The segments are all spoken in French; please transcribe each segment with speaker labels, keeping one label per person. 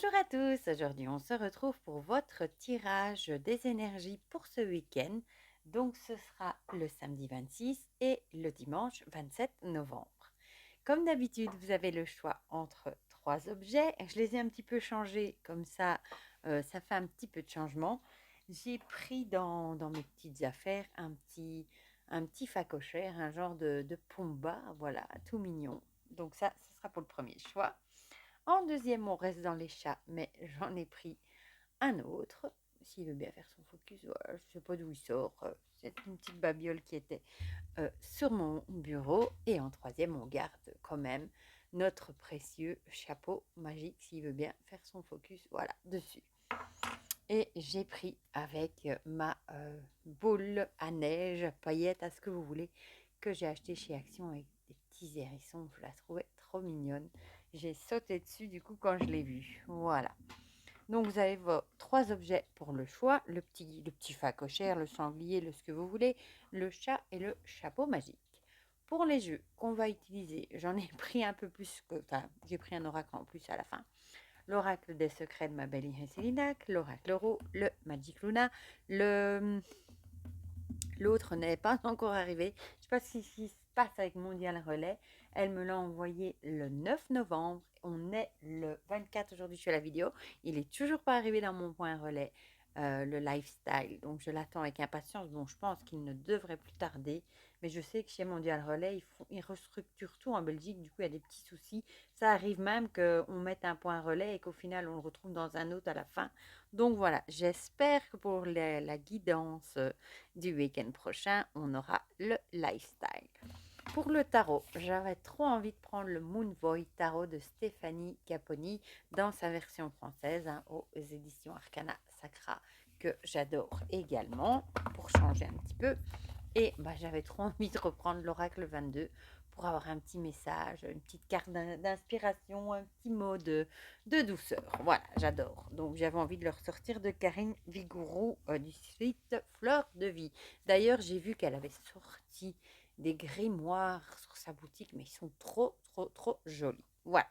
Speaker 1: Bonjour à tous, aujourd'hui on se retrouve pour votre tirage des énergies pour ce week-end. Donc ce sera le samedi 26 et le dimanche 27 novembre. Comme d'habitude, vous avez le choix entre trois objets. Je les ai un petit peu changés, comme ça fait un petit peu de changement. J'ai pris dans mes petites affaires un petit facochère, un genre de Pumba, voilà, tout mignon. Donc ça, ce sera pour le premier choix. En deuxième, on reste dans les chats, mais j'en ai pris un autre. S'il veut bien faire son focus, voilà, je ne sais pas d'où il sort. C'est une petite babiole qui était sur mon bureau. Et en troisième, on garde quand même notre précieux chapeau magique, s'il veut bien faire son focus, voilà, dessus. Et j'ai pris avec ma boule à neige, paillettes, à ce que vous voulez, que j'ai acheté chez Action avec des petits hérissons. Je la trouvais trop mignonne. J'ai sauté dessus du coup quand je l'ai vue. Voilà. Donc vous avez vos trois objets pour le choix. Le petit facochère, le sanglier, le ce que vous voulez, le chat et le chapeau magique. Pour les jeux qu'on va utiliser, j'en ai pris un peu plus que... Enfin, j'ai pris un oracle en plus à la fin. L'oracle des secrets de ma belle Iris Elinak, l'oracle Euro, le Magic Luna, l'autre n'est pas encore arrivé. Je ne sais pas ce qui se passe avec Mondial Relais. Elle me l'a envoyé le 9 novembre. On est le 24 aujourd'hui, je fais la vidéo. Il n'est toujours pas arrivé dans mon point relais, le lifestyle. Donc je l'attends avec impatience. Bon, je pense qu'il ne devrait plus tarder. Mais je sais que chez Mondial Relais, ils restructurent tout en Belgique. Du coup, il y a des petits soucis. Ça arrive même qu'on mette un point relais et qu'au final, on le retrouve dans un autre à la fin. Donc voilà, j'espère que pour la guidance du week-end prochain, on aura le lifestyle. Pour le tarot, j'avais trop envie de prendre le Moon Void tarot de Stéphanie Caponi dans sa version française, aux éditions Arcana Sacra, que j'adore également pour changer un petit peu. Et j'avais trop envie de reprendre l'oracle 22 pour avoir un petit message, une petite carte d'inspiration, un petit mot de douceur. Voilà, j'adore. Donc j'avais envie de le ressortir de Karine Vigourou du site Fleur de Vie. D'ailleurs, j'ai vu qu'elle avait sorti des grimoires sur sa boutique, mais ils sont trop, trop, trop jolis. Voilà.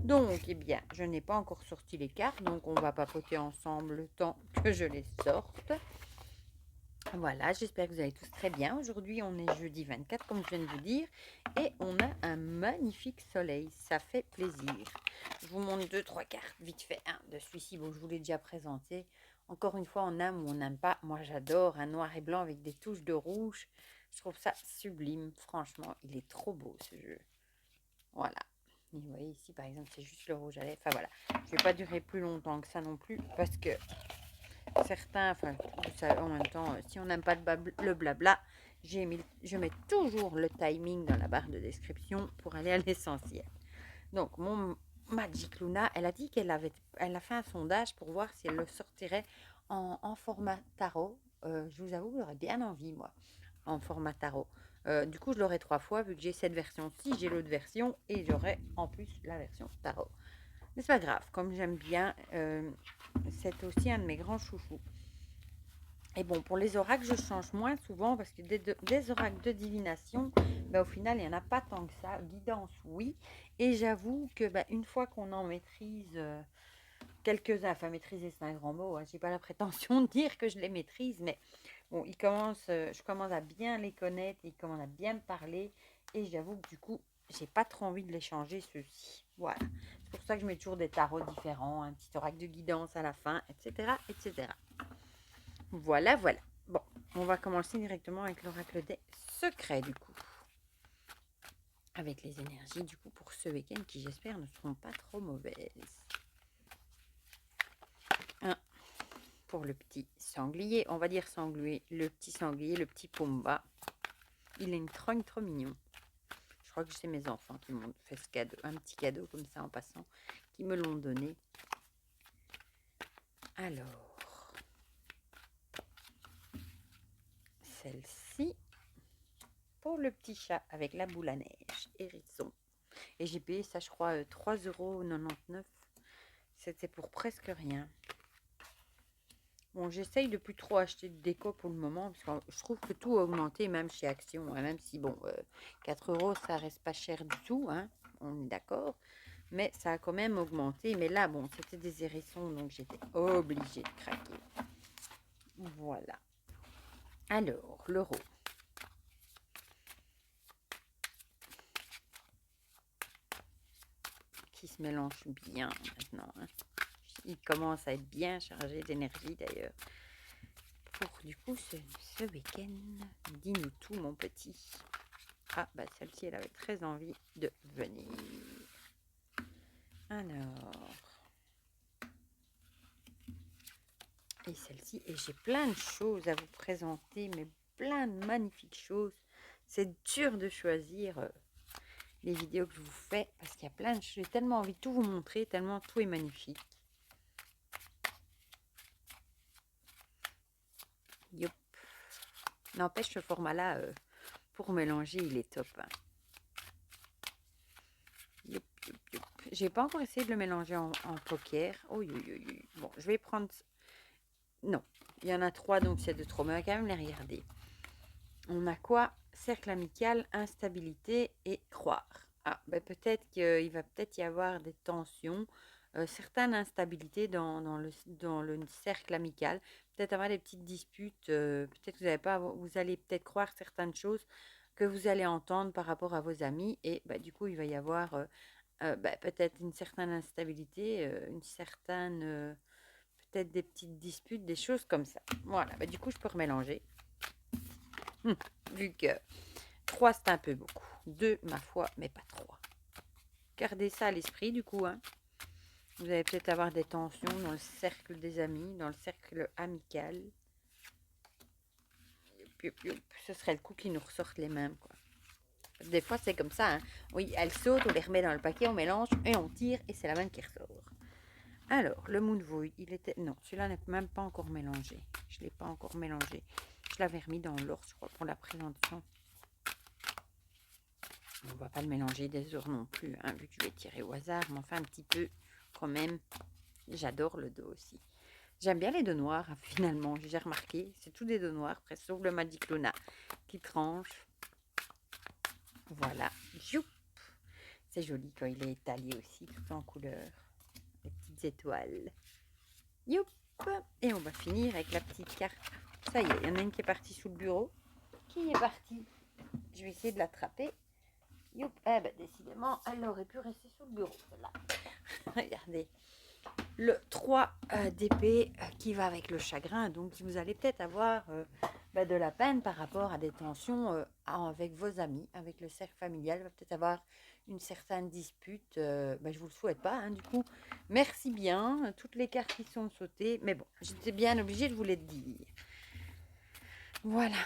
Speaker 1: Donc, eh bien, je n'ai pas encore sorti les cartes, donc on va papoter ensemble le temps que je les sorte. Voilà, j'espère que vous allez tous très bien. Aujourd'hui, on est jeudi 24, comme je viens de vous dire, et on a un magnifique soleil. Ça fait plaisir. Je vous montre deux, trois cartes vite fait. De celui-ci, bon, je vous l'ai déjà présenté. Encore une fois, on aime ou on n'aime pas. Moi, j'adore un noir et blanc avec des touches de rouge. Je trouve ça sublime. Franchement, il est trop beau ce jeu. Voilà. Et vous voyez ici, par exemple, c'est juste le rouge à lèvres. Enfin, voilà. Je ne vais pas durer plus longtemps que ça non plus, parce que certains, enfin, en même temps, si on n'aime pas le blabla, je mets toujours le timing dans la barre de description pour aller à l'essentiel. Donc, mon Magic Luna, elle a dit elle a fait un sondage pour voir si elle le sortirait en format tarot. Je vous avoue, j'aurais bien envie, moi, en format tarot. Du coup, je l'aurai trois fois, vu que j'ai cette version-ci, j'ai l'autre version, et j'aurai en plus la version tarot. Mais c'est pas grave, comme j'aime bien, c'est aussi un de mes grands chouchous. Et bon, pour les oracles, je change moins souvent parce que des oracles de divination, au final, il n'y en a pas tant que ça. Guidance, oui. Et j'avoue que une fois qu'on en maîtrise quelques-uns, enfin maîtriser c'est un grand mot, je n'ai pas la prétention de dire que je les maîtrise, mais bon, je commence à bien les connaître, ils commencent à bien me parler. Et j'avoue que du coup, j'ai pas trop envie de les changer ceux-ci. Voilà. C'est pour ça que je mets toujours des tarots différents, un petit oracle de guidance à la fin, etc. etc. Voilà, voilà. Bon, on va commencer directement avec l'oracle des secrets, du coup. Avec les énergies, du coup, pour ce week-end qui, j'espère, ne seront pas trop mauvaises. Un pour le petit sanglier. On va dire sanglier. Le petit sanglier, le petit Pumba. Il a une trogne trop mignon. Je crois que c'est mes enfants qui m'ont fait ce cadeau. Un petit cadeau comme ça en passant. Qui me l'ont donné. Alors. Celle-ci. Pour le petit chat avec la boule à neige. Hérisson. Et j'ai payé ça, je crois, 3,99 €. C'était pour presque rien. Bon, j'essaye de plus trop acheter de déco pour le moment, parce que je trouve que tout a augmenté, même chez Action. Même si, bon, 4 €, ça reste pas cher du tout, hein, on est d'accord. mais ça a quand même augmenté. Mais là, bon, c'était des hérissons, donc j'étais obligée de craquer. Voilà. Alors, l'euro. Qui se mélange bien maintenant. Hein. Il commence à être bien chargé d'énergie d'ailleurs. Pour du coup ce week-end, dis-nous tout mon petit. Ah bah celle-ci elle avait très envie de venir. Alors. Et celle-ci, et j'ai plein de choses à vous présenter, mais plein de magnifiques choses. C'est dur de choisir les vidéos que je vous fais parce qu'il y a plein de choses. J'ai tellement envie de tout vous montrer, tellement tout est magnifique. Yop. N'empêche, ce format-là, pour mélanger, il est top. Hein. Yop, yop, yop. J'ai pas encore essayé de le mélanger en poker. Oh, bon, je vais prendre... Non, il y en a 3, donc c'est de trop. Mais on va quand même les regarder. On a quoi? Cercle amical, instabilité et croire. Ah, ben peut-être qu'il va peut-être y avoir des tensions, certaines instabilités dans le cercle amical. Peut-être avoir des petites disputes. Peut-être que vous allez peut-être croire certaines choses que vous allez entendre par rapport à vos amis. Et bah, du coup, il va y avoir peut-être une certaine instabilité, une certaine... peut-être des petites disputes, des choses comme ça. Voilà, bah, du coup, je peux remélanger. Vu que 3, c'est un peu beaucoup. 2, ma foi, mais pas 3. Gardez ça à l'esprit, du coup. Hein. Vous allez peut-être avoir des tensions dans le cercle des amis, dans le cercle amical. Ce serait le coup qu'ils nous ressortent les mêmes, quoi. Des fois, c'est comme ça. Hein. Oui, elles sautent, on les remet dans le paquet, on mélange et on tire et c'est la même qui ressort. Alors, le Moon Void, il était... Non, celui-là n'est même pas encore mélangé. Je ne l'ai pas encore mélangé. Je l'avais remis dans l'or, je crois, pour la présentation. On ne va pas le mélanger des heures non plus, hein, vu que je vais tirer au hasard. Mais enfin, un petit peu, quand même. J'adore le dos aussi. J'aime bien les dos noirs, finalement. J'ai remarqué. C'est tout des dos noirs, presque, sauf le Magic Luna qui tranche. Voilà. Youp. C'est joli quand il est étalé aussi, tout en couleur. Les petites étoiles. Youp. Et on va finir avec la petite carte. Ça y est, il y en a une qui est partie sous le bureau. Qui est partie? Je vais essayer de l'attraper. Youp. Eh ben, décidément, elle aurait pu rester sous le bureau, celle-là. Regardez. Le 3 d'épée qui va avec le chagrin. Donc, vous allez peut-être avoir de la peine par rapport à des tensions avec vos amis, avec le cercle familial. Il va peut-être avoir une certaine dispute. Je ne vous le souhaite pas, hein, du coup. Merci bien. Toutes les cartes qui sont sautées. Mais bon, j'étais bien obligée de vous les dire. Voilà.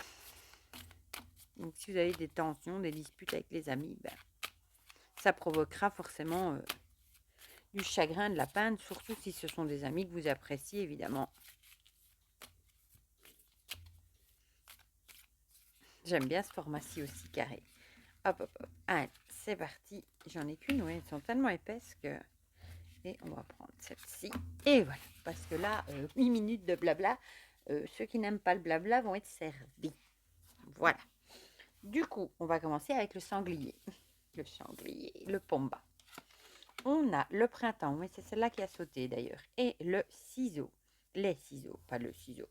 Speaker 1: Donc, si vous avez des tensions, des disputes avec les amis, ça provoquera forcément du chagrin, de la peine, surtout si ce sont des amis que vous appréciez, évidemment. J'aime bien ce format-ci aussi carré. Hop, hop, hop. Allez, c'est parti. J'en ai qu'une, oui, elles sont tellement épaisses que... Et on va prendre celle-ci. Et voilà, parce que là, 8 minutes de blabla. Ceux qui n'aiment pas le blabla vont être servis. Voilà. Du coup, on va commencer avec le sanglier. Le sanglier, le pomba. On a le printemps, mais c'est celle-là qui a sauté d'ailleurs. Et le ciseau. Les ciseaux, pas le ciseau.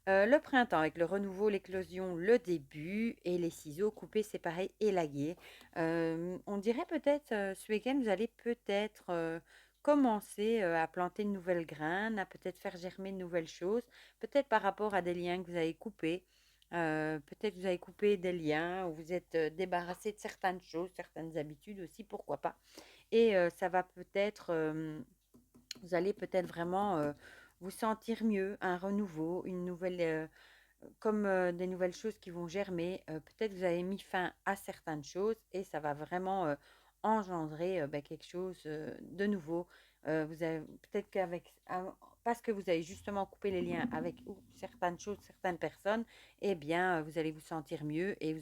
Speaker 1: Le printemps avec le renouveau, l'éclosion, le début et les ciseaux coupés, séparés, élagués. On dirait peut-être ce week-end, vous allez peut-être commencer à planter de nouvelles graines, à peut-être faire germer de nouvelles choses, peut-être par rapport à des liens que vous avez coupés. Peut-être que vous avez coupé des liens ou vous êtes débarrassé de certaines choses, certaines habitudes aussi, pourquoi pas. Et ça va peut-être, vous allez peut-être vraiment vous sentir mieux, un renouveau, une nouvelle, comme des nouvelles choses qui vont germer. Peut-être vous avez mis fin à certaines choses et ça va vraiment engendrer quelque chose de nouveau. Vous avez peut-être parce que vous avez justement coupé les liens avec certaines choses, certaines personnes, eh bien vous allez vous sentir mieux et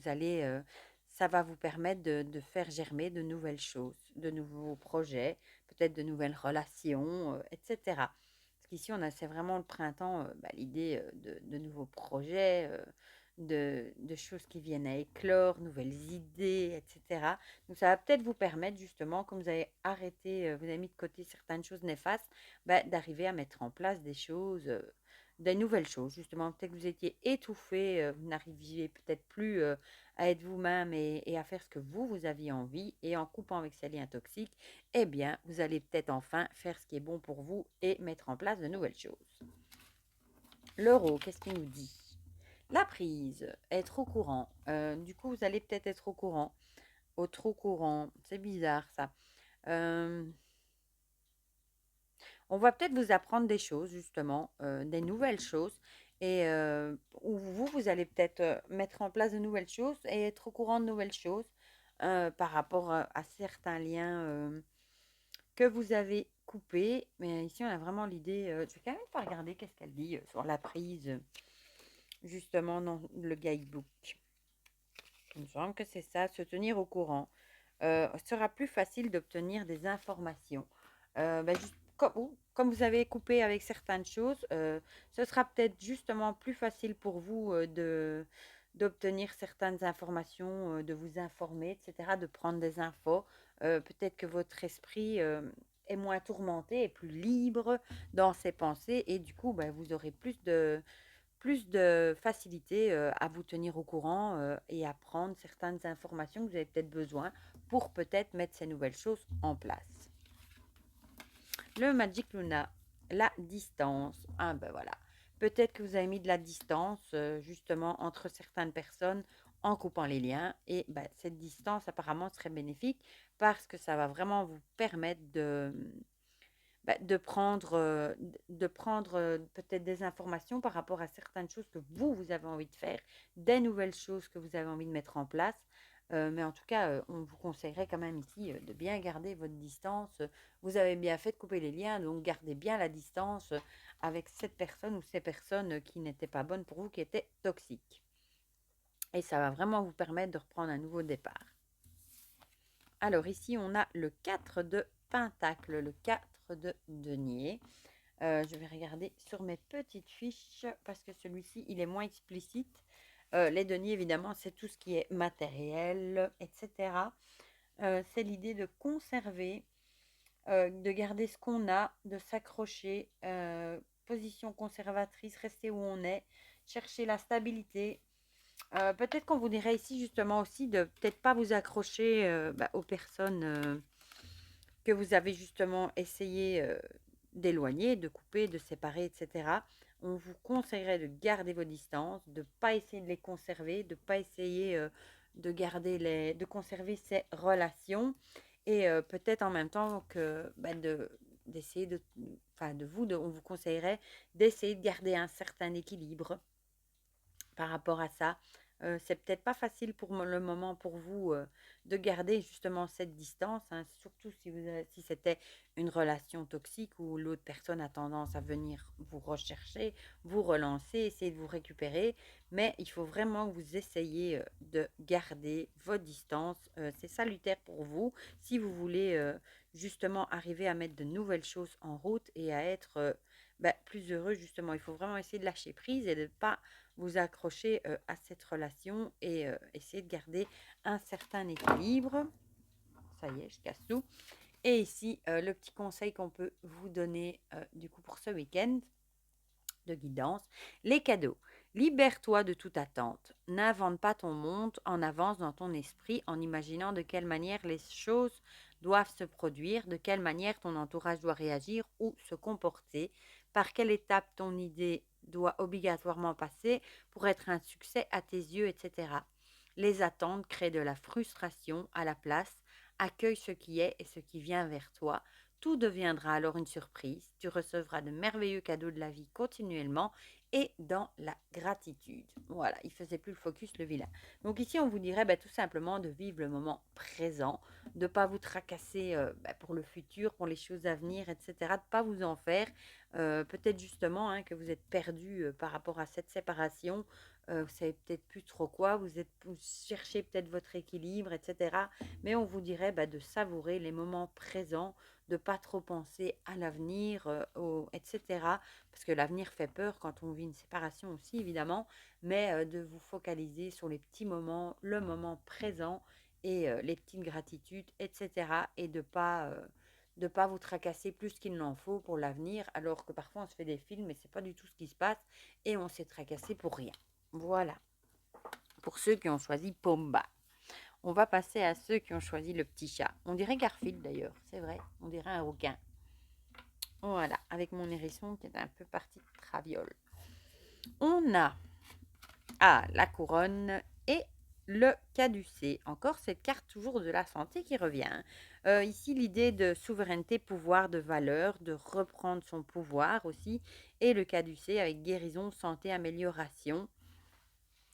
Speaker 1: ça va vous permettre de faire germer de nouvelles choses, de nouveaux projets, peut-être de nouvelles relations, etc. Parce qu'ici, c'est vraiment le printemps, l'idée de nouveaux projets, de choses qui viennent à éclore, nouvelles idées, etc. Donc, ça va peut-être vous permettre justement, comme vous avez arrêté, vous avez mis de côté certaines choses néfastes, d'arriver à mettre en place des choses, des nouvelles choses. Justement, peut-être que vous étiez étouffé, vous n'arriviez peut-être plus à être vous-même et à faire ce que vous aviez envie. Et en coupant avec ces liens toxiques, eh bien, vous allez peut-être enfin faire ce qui est bon pour vous et mettre en place de nouvelles choses. L'euro, qu'est-ce qu'il nous dit? La prise, être au courant. Du coup, vous allez peut-être être au courant. Au trop courant. C'est bizarre ça. Euh, on va peut-être vous apprendre des choses, justement, des nouvelles choses. Et où vous allez peut-être mettre en place de nouvelles choses et être au courant de nouvelles choses par rapport à certains liens que vous avez coupés. Mais ici, on a vraiment l'idée. Je vais quand même pas regarder qu'est-ce qu'elle dit sur la prise, justement, dans le guidebook. Il me semble que c'est ça, se tenir au courant. Sera plus facile d'obtenir des informations. Comme vous avez coupé avec certaines choses, ce sera peut-être justement plus facile pour vous d'obtenir certaines informations, de vous informer, etc., de prendre des infos. Peut-être que votre esprit est moins tourmenté, est plus libre dans ses pensées et du coup, vous aurez plus de facilité à vous tenir au courant et à prendre certaines informations que vous avez peut-être besoin pour peut-être mettre ces nouvelles choses en place. Le Magic Luna, la distance. Ah ben voilà. Peut-être que vous avez mis de la distance justement entre certaines personnes en coupant les liens. Et cette distance apparemment serait bénéfique parce que ça va vraiment vous permettre de prendre peut-être des informations par rapport à certaines choses que vous avez envie de faire, des nouvelles choses que vous avez envie de mettre en place. Mais en tout cas, on vous conseillerait quand même ici de bien garder votre distance. Vous avez bien fait de couper les liens, donc gardez bien la distance avec cette personne ou ces personnes qui n'étaient pas bonnes pour vous, qui étaient toxiques. Et ça va vraiment vous permettre de reprendre un nouveau départ. Alors ici, on a le 4 de Pentacle, le 4 de denier. Je vais regarder sur mes petites fiches parce que celui-ci, il est moins explicite. Les deniers, évidemment, c'est tout ce qui est matériel, etc. C'est l'idée de conserver, de garder ce qu'on a, de s'accrocher, position conservatrice, rester où on est, chercher la stabilité. Peut-être qu'on vous dirait ici justement aussi de peut-être pas vous accrocher aux personnes que vous avez justement essayé d'éloigner, de couper, de séparer, etc. On vous conseillerait de garder vos distances, de ne pas essayer de les conserver, de ne pas essayer de conserver ces relations et peut-être en même temps que d'essayer on vous conseillerait d'essayer de garder un certain équilibre par rapport à ça. C'est peut-être pas facile pour le moment pour vous de garder justement cette distance, hein, surtout si c'était une relation toxique où l'autre personne a tendance à venir vous rechercher, vous relancer, essayer de vous récupérer. Mais il faut vraiment que vous essayiez de garder vos distances. C'est salutaire pour vous si vous voulez justement arriver à mettre de nouvelles choses en route et à être plus heureux justement. Il faut vraiment essayer de lâcher prise et de ne pas vous accrocher à cette relation et essayer de garder un certain équilibre. Ça y est, je casse tout. Et ici, le petit conseil qu'on peut vous donner du coup pour ce week-end de guidance, les cadeaux. Libère-toi de toute attente. N'invente pas ton monde en avance dans ton esprit en imaginant de quelle manière les choses doivent se produire, de quelle manière ton entourage doit réagir ou se comporter, par quelle étape ton idée doit obligatoirement passer pour être un succès à tes yeux, etc. Les attentes créent de la frustration à la place. Accueille ce qui est et ce qui vient vers toi. Tout deviendra alors une surprise. Tu recevras de merveilleux cadeaux de la vie continuellement et dans la gratitude. Voilà, il faisait plus le focus, le vilain. Donc ici, on vous dirait tout simplement de vivre le moment présent, de ne pas vous tracasser pour le futur, pour les choses à venir, etc. De ne pas vous en faire. Peut-être justement que vous êtes perdu par rapport à cette séparation. vous savez peut-être plus trop quoi, vous cherchez peut-être votre équilibre, etc. Mais on vous dirait de savourer les moments présents, de pas trop penser à l'avenir, etc. Parce que l'avenir fait peur quand on vit une séparation aussi, évidemment, mais de vous focaliser sur les petits moments, le moment présent et les petites gratitudes, etc. Et de pas vous tracasser plus qu'il n'en faut pour l'avenir, alors que parfois on se fait des films et c'est pas du tout ce qui se passe et on s'est tracassé pour rien. Voilà, pour ceux qui ont choisi Pomba. On va passer à ceux qui ont choisi le petit chat. On dirait Garfield d'ailleurs, c'est vrai, on dirait un rouquin. Voilà, avec mon hérisson qui est un peu parti de traviole. On a la couronne et le caducée. Encore cette carte toujours de la santé qui revient. Ici, l'idée de souveraineté, pouvoir, de valeur, de reprendre son pouvoir aussi. Et le caducée avec guérison, santé, amélioration.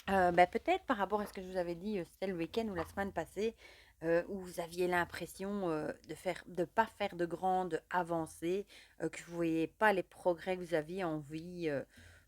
Speaker 1: Peut-être par rapport à ce que je vous avais dit, c'était le week-end ou la semaine passée, où vous aviez l'impression de pas faire de grandes avancées, que vous ne voyez pas les progrès que vous aviez envie,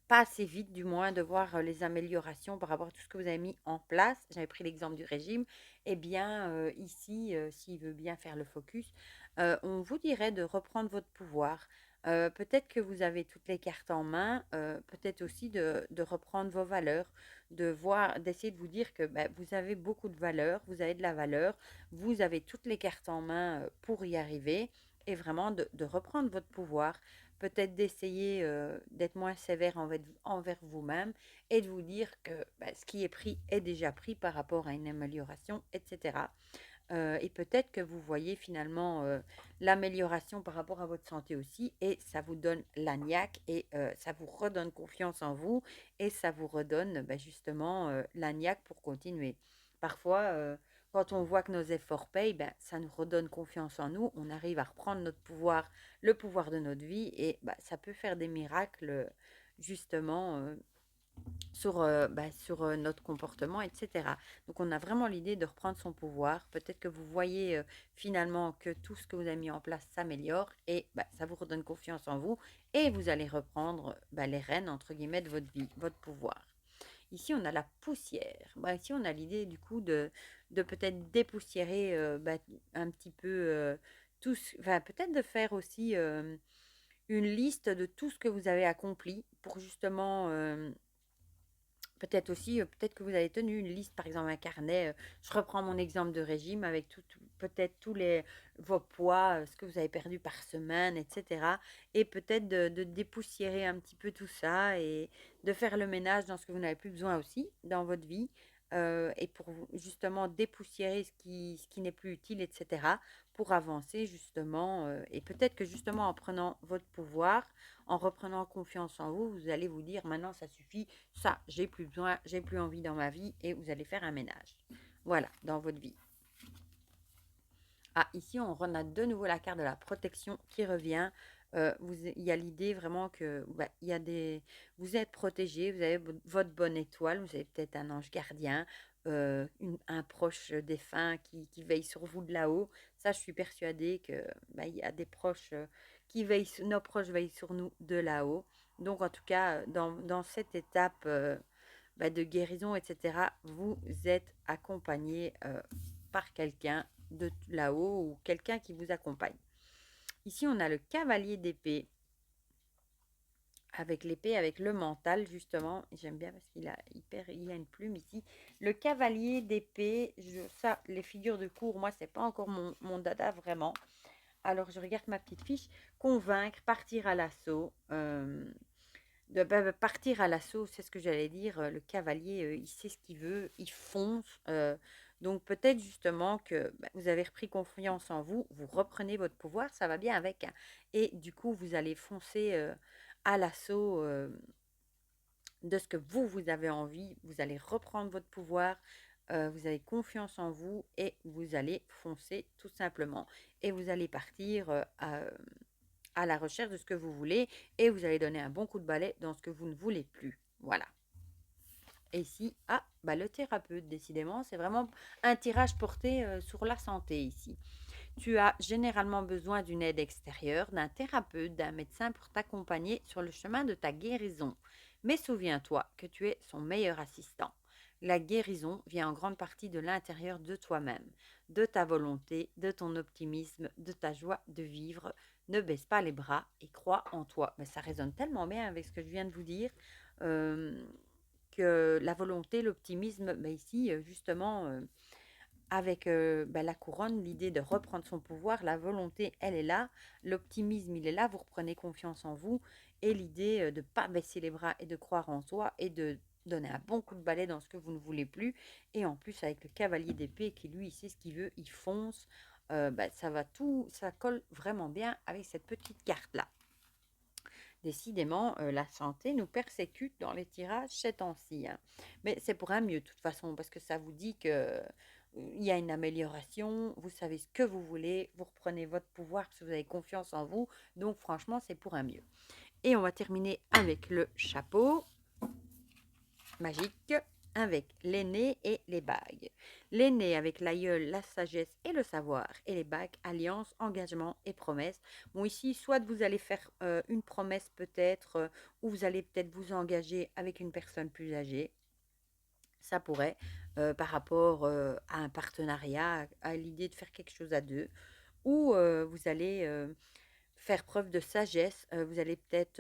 Speaker 1: pas assez vite du moins, de voir les améliorations par rapport à tout ce que vous avez mis en place. J'avais pris l'exemple du régime. Eh bien, ici, s'il veut bien faire le focus, on vous dirait de reprendre votre pouvoir. Peut-être que vous avez toutes les cartes en main, peut-être aussi de reprendre vos valeurs, d'essayer de vous dire que vous avez beaucoup de valeur, vous avez de la valeur, vous avez toutes les cartes en main pour y arriver et vraiment de reprendre votre pouvoir, peut-être d'essayer d'être moins sévère envers vous-même et de vous dire que ce qui est pris est déjà pris par rapport à une amélioration, etc. Et peut-être que vous voyez finalement l'amélioration par rapport à votre santé aussi, et ça vous donne la niaque, et ça vous redonne confiance en vous, et ça vous redonne justement la niaque pour continuer. Parfois, quand on voit que nos efforts payent, ça nous redonne confiance en nous, on arrive à reprendre notre pouvoir, le pouvoir de notre vie, et ça peut faire des miracles justement sur notre comportement, etc. Donc on a vraiment l'idée de reprendre son pouvoir. Peut-être que vous voyez finalement que tout ce que vous avez mis en place s'améliore et ça vous redonne confiance en vous et vous allez reprendre les rênes, entre guillemets, de votre vie, votre pouvoir. Ici, on a la poussière. Ici, on a l'idée du coup de peut-être dépoussiérer un petit peu peut-être de faire aussi une liste de tout ce que vous avez accompli pour justement peut-être aussi, peut-être que vous avez tenu une liste, par exemple un carnet. Je reprends mon exemple de régime avec peut-être vos poids, ce que vous avez perdu par semaine, etc. Et peut-être de dépoussiérer un petit peu tout ça et de faire le ménage dans ce que vous n'avez plus besoin aussi dans votre vie. Et pour justement dépoussiérer ce qui n'est plus utile, etc. Pour avancer justement. Et peut-être que justement en prenant votre pouvoir, en reprenant confiance en vous, vous allez vous dire maintenant ça suffit, ça j'ai plus besoin, j'ai plus envie dans ma vie, et vous allez faire un ménage. Voilà, dans votre vie. Ici on a de nouveau la carte de la protection qui revient. Il y a l'idée vraiment que vous êtes protégé, vous avez votre bonne étoile, vous avez peut-être un ange gardien, un proche défunt qui veille sur vous de là-haut. Ça, je suis persuadée que il y a des proches nos proches veillent sur nous de là-haut. Donc en tout cas, dans cette étape de guérison, etc., vous êtes accompagné par quelqu'un de là-haut ou quelqu'un qui vous accompagne. Ici, on a le cavalier d'épée. Avec l'épée, avec le mental, justement. J'aime bien parce qu'il a une plume ici. Le cavalier d'épée, les figures de cour, moi, c'est pas encore mon dada vraiment. Alors, je regarde ma petite fiche. Convaincre, partir à l'assaut. Partir à l'assaut, c'est ce que j'allais dire. Le cavalier, il sait ce qu'il veut, il fonce. Donc peut-être justement que vous avez repris confiance en vous, vous reprenez votre pouvoir, ça va bien avec. Hein. Et du coup, vous allez foncer à l'assaut de ce que vous avez envie. Vous allez reprendre votre pouvoir, vous avez confiance en vous et vous allez foncer tout simplement. Et vous allez partir à la recherche de ce que vous voulez et vous allez donner un bon coup de balai dans ce que vous ne voulez plus. Voilà. Et ici, le thérapeute, décidément, c'est vraiment un tirage porté sur la santé ici. Tu as généralement besoin d'une aide extérieure, d'un thérapeute, d'un médecin pour t'accompagner sur le chemin de ta guérison. Mais souviens-toi que tu es son meilleur assistant. La guérison vient en grande partie de l'intérieur de toi-même, de ta volonté, de ton optimisme, de ta joie de vivre. Ne baisse pas les bras et crois en toi. Mais ça résonne tellement bien avec ce que je viens de vous dire, euh, que la volonté, l'optimisme, ben ici, justement, avec la couronne, l'idée de reprendre son pouvoir, la volonté, elle est là, l'optimisme, il est là, vous reprenez confiance en vous, et l'idée de ne pas baisser les bras et de croire en soi et de donner un bon coup de balai dans ce que vous ne voulez plus. Et en plus, avec le cavalier d'épée qui, lui, il sait ce qu'il veut, il fonce, ça va tout, ça colle vraiment bien avec cette petite carte-là. Décidément, la santé nous persécute dans les tirages ces temps-ci, hein. Mais c'est pour un mieux, de toute façon, parce que ça vous dit que il y a une amélioration, vous savez ce que vous voulez, vous reprenez votre pouvoir parce que vous avez confiance en vous. Donc, franchement, c'est pour un mieux. Et on va terminer avec le chapeau magique, avec l'aîné et les bagues. L'aîné avec l'aïeul, la sagesse et le savoir, et les bagues, alliance, engagement et promesse. Bon, ici, soit vous allez faire une promesse peut-être, ou vous allez peut-être vous engager avec une personne plus âgée. Ça pourrait, par rapport à un partenariat, à l'idée de faire quelque chose à deux, ou vous allez faire preuve de sagesse, vous allez peut-être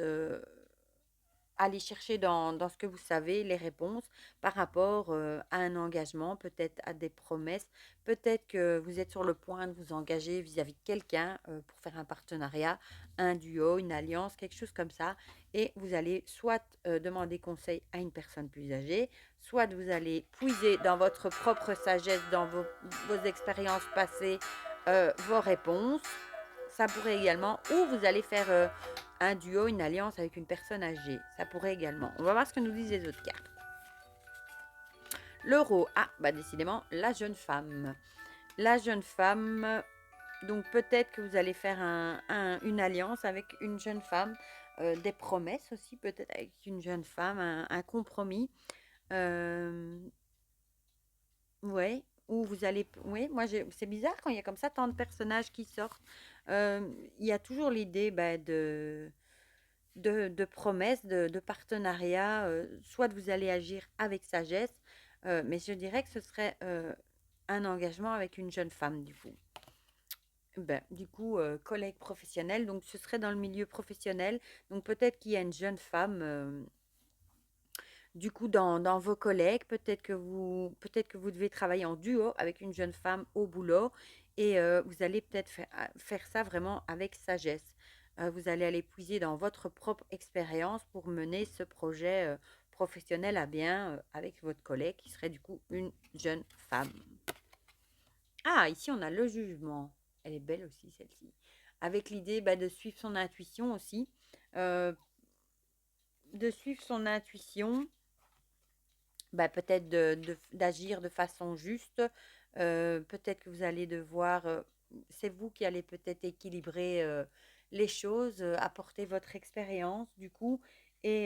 Speaker 1: aller chercher dans ce que vous savez les réponses par rapport à un engagement, peut-être à des promesses, peut-être que vous êtes sur le point de vous engager vis-à-vis de quelqu'un pour faire un partenariat, un duo, une alliance, quelque chose comme ça, et vous allez soit demander conseil à une personne plus âgée, soit vous allez puiser dans votre propre sagesse, dans vos expériences passées, vos réponses. Ça pourrait également, ou vous allez faire un duo, une alliance avec une personne âgée. Ça pourrait également. On va voir ce que nous disent les autres cartes. L'euro. Ah, bah décidément, la jeune femme. La jeune femme, donc peut-être que vous allez faire une alliance avec une jeune femme, des promesses aussi peut-être avec une jeune femme, un compromis. Ouais, ou vous allez... Oui, moi, c'est bizarre quand il y a comme ça tant de personnages qui sortent. Il y a toujours l'idée de promesses, de partenariat, soit vous allez agir avec sagesse, mais je dirais que ce serait un engagement avec une jeune femme, du coup. Du coup, collègue professionnel, donc ce serait dans le milieu professionnel. Donc peut-être qu'il y a une jeune femme, du coup, dans vos collègues, peut-être que vous devez travailler en duo avec une jeune femme au boulot, et vous allez peut-être faire ça vraiment avec sagesse. Vous allez aller puiser dans votre propre expérience pour mener ce projet professionnel à bien avec votre collègue qui serait du coup une jeune femme. Ah, ici on a le jugement. Elle est belle aussi celle-ci. Avec l'idée de suivre son intuition aussi. Euh, de suivre son intuition, peut-être d'agir de façon juste. Peut-être que vous allez devoir, c'est vous qui allez peut-être équilibrer les choses, apporter votre expérience du coup, et,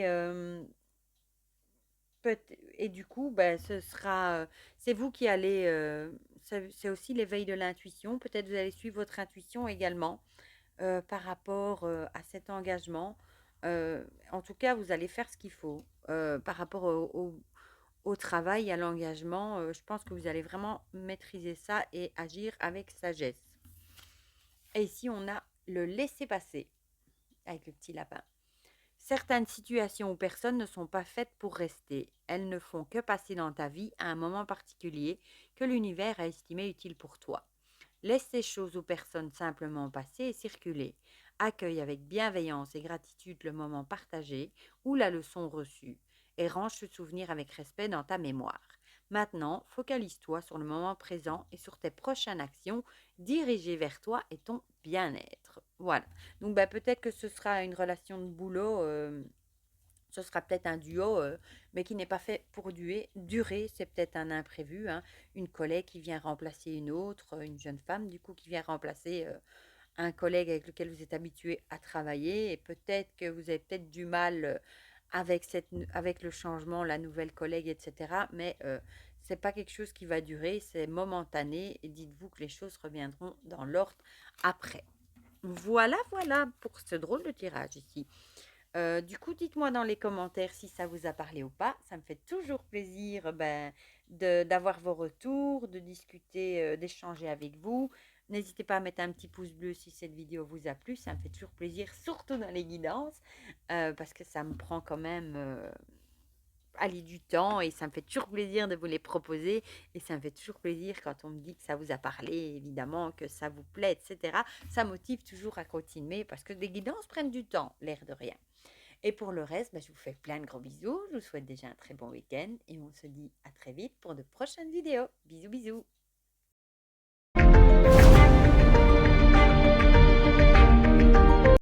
Speaker 1: et du coup, ce sera, c'est vous qui allez, c'est aussi l'éveil de l'intuition. Peut-être vous allez suivre votre intuition également par rapport à cet engagement. En tout cas, vous allez faire ce qu'il faut par rapport au travail et à l'engagement. Je pense que vous allez vraiment maîtriser ça et agir avec sagesse. Et ici, on a le laisser-passer avec le petit lapin. Certaines situations ou personnes ne sont pas faites pour rester. Elles ne font que passer dans ta vie à un moment particulier que l'univers a estimé utile pour toi. Laisse ces choses ou personnes simplement passer et circuler. Accueille avec bienveillance et gratitude le moment partagé ou la leçon reçue et range ce souvenir avec respect dans ta mémoire. Maintenant, focalise-toi sur le moment présent et sur tes prochaines actions dirigées vers toi et ton bien-être. Voilà. Donc peut-être que ce sera une relation de boulot, ce sera peut-être un duo, mais qui n'est pas fait pour durer. C'est peut-être un imprévu, hein. Une collègue qui vient remplacer une autre, une jeune femme du coup qui vient remplacer un collègue avec lequel vous êtes habitué à travailler, et peut-être que vous avez peut-être du mal avec le changement, la nouvelle collègue, etc. Mais c'est pas quelque chose qui va durer, c'est momentané, et dites-vous que les choses reviendront dans l'ordre après. Voilà, voilà pour ce drôle de tirage ici. Du coup, dites-moi dans les commentaires si ça vous a parlé ou pas. Ça me fait toujours plaisir d'avoir vos retours, de discuter, d'échanger avec vous. N'hésitez pas à mettre un petit pouce bleu si cette vidéo vous a plu. Ça me fait toujours plaisir, surtout dans les guidances, parce que ça me prend quand même aller du temps et ça me fait toujours plaisir de vous les proposer et ça me fait toujours plaisir quand on me dit que ça vous a parlé, évidemment, que ça vous plaît, etc. Ça motive toujours à continuer parce que les guidances prennent du temps, l'air de rien. Et pour le reste, je vous fais plein de gros bisous. Je vous souhaite déjà un très bon week-end et on se dit à très vite pour de prochaines vidéos. Bisous, bisous.